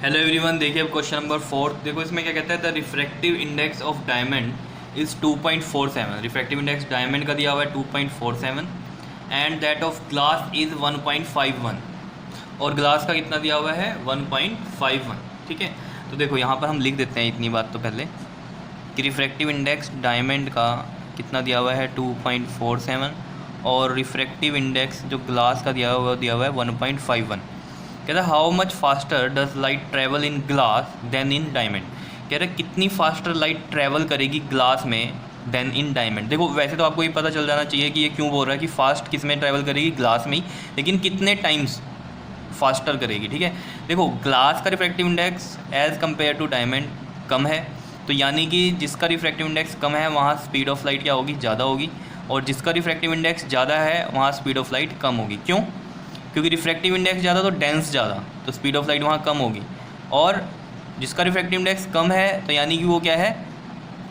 Hello everyone, देखिए अब question number 4। देखो इसमें क्या कहता है, the refractive index of diamond is 2.47। Refractive index diamond का दिया हुआ है 2.47 and that of glass is 1.51। और ग्लास का कितना दिया हुआ है, 1.51। ठीक है, तो देखो यहाँ पर हम लिख देते हैं इतनी बात तो पहले कि रिफ्रैक्टिव इंडेक्स डायमंड का कितना दिया हुआ है 2.47 और रिफ्रैक्टिव इंडेक्स जो ग्लास का दिया हुआ है 1.51। कहता है how much faster does light travel in glass than in diamond. कह रहा है कितनी फास्टर लाइट ट्रैवल करेगी ग्लास में देन इन डायमंड। देखो वैसे तो आपको ये पता चल जाना चाहिए कि ये क्यों बोल रहा है कि फास्ट किस में ट्रैवल करेगी, ग्लास में ही, लेकिन कितने टाइम्स फास्टर करेगी। ठीक है, देखो ग्लास का refractive index as compare to diamond कम है, तो यानी कि जिसका रिफ्रैक्टिव इंडेक्स कम है वहाँ स्पीड ऑफ लाइट क्या होगी, ज़्यादा होगी, और जिसका रिफ्रैक्टिव इंडेक्स ज़्यादा है वहाँ स्पीड ऑफ लाइट कम होगी। क्यों? क्योंकि रिफ्रैक्टिव इंडेक्स ज़्यादा तो डेंस ज़्यादा, तो स्पीड ऑफ लाइट वहाँ कम होगी। और जिसका रिफ्रैक्टिव इंडेक्स कम है तो यानी कि वो क्या है,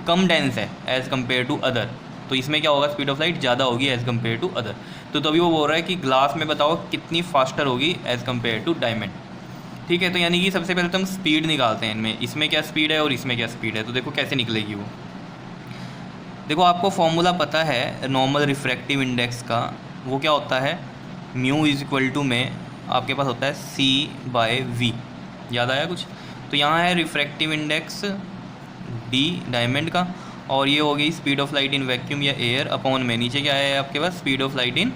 कम डेंस है एज़ कम्पेयर टू अदर, तो इसमें क्या होगा, स्पीड ऑफ लाइट ज़्यादा होगी एज़ कम्पेयर टू अदर। तो तभी वो बोल रहा है कि ग्लास में बताओ कितनी फास्टर होगी एज़ कम्पेयर टू डायमंड। ठीक है, तो यानी कि सबसे पहले तो हम स्पीड निकालते हैं इनमें, इसमें क्या स्पीड है और इसमें क्या स्पीड है। तो देखो कैसे निकलेगी वो। देखो आपको फॉर्मूला पता है नॉर्मल रिफ्रैक्टिव इंडेक्स का, वो क्या होता है, म्यू इज इक्वल टू में आपके पास होता है C/V। याद आया कुछ? तो यहाँ है रिफ्रैक्टिव इंडेक्स D डायमंड का, और ये हो गई speed of light in vacuum या एयर अपॉन में, नीचे क्या है आपके पास, speed of light in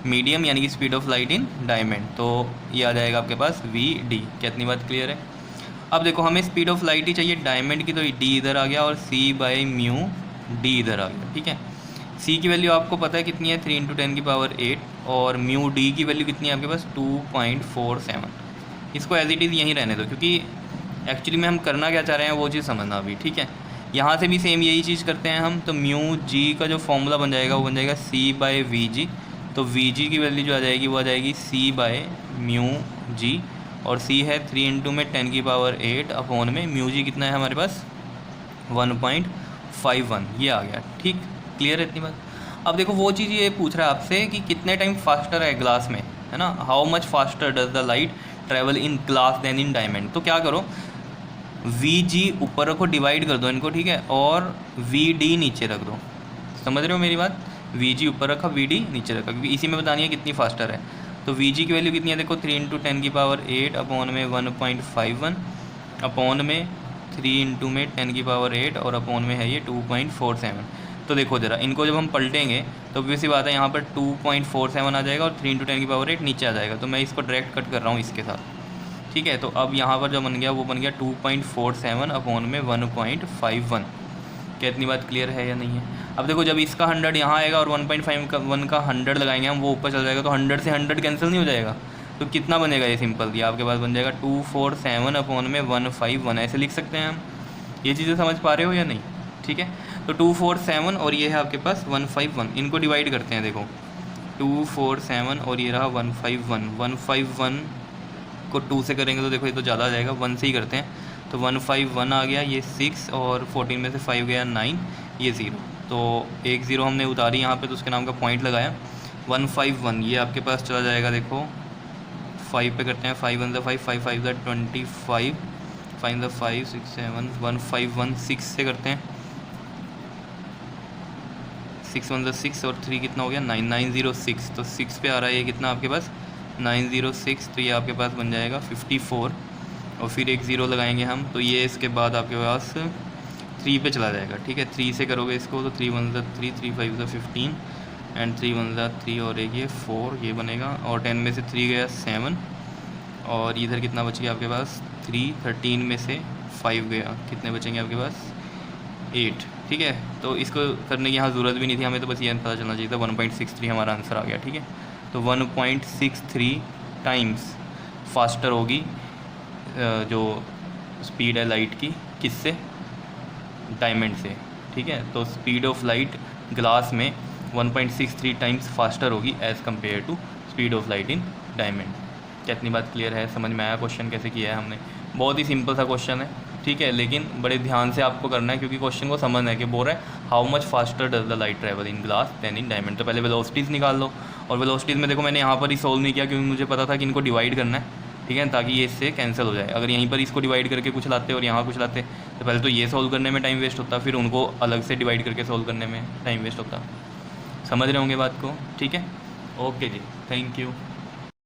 medium यानी कि speed of light in diamond. तो ये आ जाएगा आपके पास VD। कितनी बात क्लियर है? अब देखो हमें स्पीड ऑफ लाइट ही चाहिए डायमंड की, तो D इधर आ गया और C/म्यू D इधर आ गया। ठीक है, C की वैल्यू आपको पता है कितनी है, 3 × 10⁸, और म्यू D की वैल्यू कितनी है आपके पास, 2.47। इसको एज इट इज़ यहीं रहने दो, क्योंकि एक्चुअली में हम करना क्या चाह रहे हैं वो चीज़ समझना अभी। ठीक है, यहाँ से भी सेम यही चीज़ करते हैं हम। तो म्यू G का जो फॉर्मूला बन जाएगा वो बन जाएगा C/VG। तो VG की वैल्यू जो आ जाएगी वो आ जाएगी C/म्यू G, और C है 3 × 10⁸ अपॉन में म्यू G कितना है हमारे पास, 1.51। ये आ गया। ठीक, क्लियर है इतनी बात? अब देखो वो चीज़ ये पूछ रहा है आपसे कि कितने टाइम फास्टर है ग्लास में, है ना, how much faster does the light travel in glass than in diamond. तो क्या करो, VG ऊपर रखो, डिवाइड कर दो इनको, ठीक है, और VD नीचे रख दो। समझ रहे हो मेरी बात? VG ऊपर रखा, VD नीचे रखा, क्योंकि इसी में बतानी है कितनी फास्टर है। तो VG की वैल्यू कितनी है, देखो 3 × 10⁸ अपॉन में 1.51 अपॉन में 3 × 10⁸ और अपॉन में है ये 2.47। तो देखो ज़रा इनको जब हम पलटेंगे तो वैसी बात है, यहाँ पर 2.47 आ जाएगा और 3 × 10⁸ नीचे आ जाएगा। तो मैं इसको डायरेक्ट कट कर रहा हूँ इसके साथ। ठीक है, तो अब यहाँ पर जो बन गया वो बन गया 2.47 अपॉन में 1.51। क्या इतनी बात क्लियर है या नहीं है? अब देखो जब इसका 100 यहाँ आएगा और 1.51 का 100 लगाएंगे हम, वो ऊपर चल जाएगा, तो 100 से 100 कैंसिल नहीं हो जाएगा। तो कितना बनेगा ये सिंपल, ये आपके पास बन जाएगा 247 अपॉन में 151। ऐसे लिख सकते हैं हम। ये चीज़ें समझ पा रहे हो या नहीं? ठीक है, तो 247 और ये है आपके पास 151, इनको डिवाइड करते हैं। देखो 247 और ये रहा 151। 151 को 2 से करेंगे तो देखो ये तो ज़्यादा आ जाएगा, 1 से ही करते हैं। तो 151 आ गया, ये 6 और 14 में से 5 गया 9, ये 0। तो एक 0 हमने उतारी यहाँ पे, तो उसके नाम का पॉइंट लगाया। 151 ये आपके पास चला जाएगा, देखो 5 पे करते हैं, 5 1 5, 5 5 25, 5 5 6 7, 151 6 से करते हैं, 6 1 6 और 3 कितना हो गया, 9 906। तो 6 पे आ रहा है ये कितना आपके पास, 906। तो ये आपके पास बन जाएगा 54, और फिर एक 0 लगाएंगे हम, तो ये इसके बाद आपके पास 3 पे चला जाएगा। ठीक है, 3 से करोगे इसको तो 3 1 3, 3 5 15 एंड 3 1 3, और एक ये 4 ये बनेगा, और 10 में से 3 गया 7, और इधर कितना बच गया आपके पास 3, 13 में से 5 गया, कितने बचेंगे आपके पास 8। ठीक है, तो इसको करने की यहाँ ज़रूरत भी नहीं थी हमें, तो बस ये पता चलना चाहिए था, 1.63 हमारा आंसर आ गया। ठीक है, तो 1.63 टाइम्स फास्टर होगी जो स्पीड है लाइट की, किससे, डायमंड से। ठीक है, तो स्पीड ऑफ लाइट ग्लास में 1.63 टाइम्स फास्टर होगी as compare to speed of light in diamond. क्या इतनी बात क्लियर है? समझ में आया क्वेश्चन कैसे किया है हमने? बहुत ही सिंपल सा क्वेश्चन है। ठीक है, लेकिन बड़े ध्यान से आपको करना है, क्योंकि क्वेश्चन को समझना है कि बोल रहा है how much faster does the light travel in glass than in diamond. तो पहले वेलोसिटीज़ निकाल लो, और वेलोसिटीज़ में देखो मैंने यहाँ पर ही सोल्व नहीं किया, क्योंकि मुझे पता था कि इनको डिवाइड करना है। ठीक है, ताकि ये इससे कैंसिल हो जाए। अगर यहीं पर इसको डिवाइड करके कुछ लाते और यहाँ कुछ लाते तो पहले तो ये सॉल्व करने में टाइम वेस्ट होता, फिर उनको अलग से डिवाइड करके सॉल्व करने में टाइम वेस्ट होता। समझ रहे होंगे बात को? ठीक है, ओके जी, थैंक यू।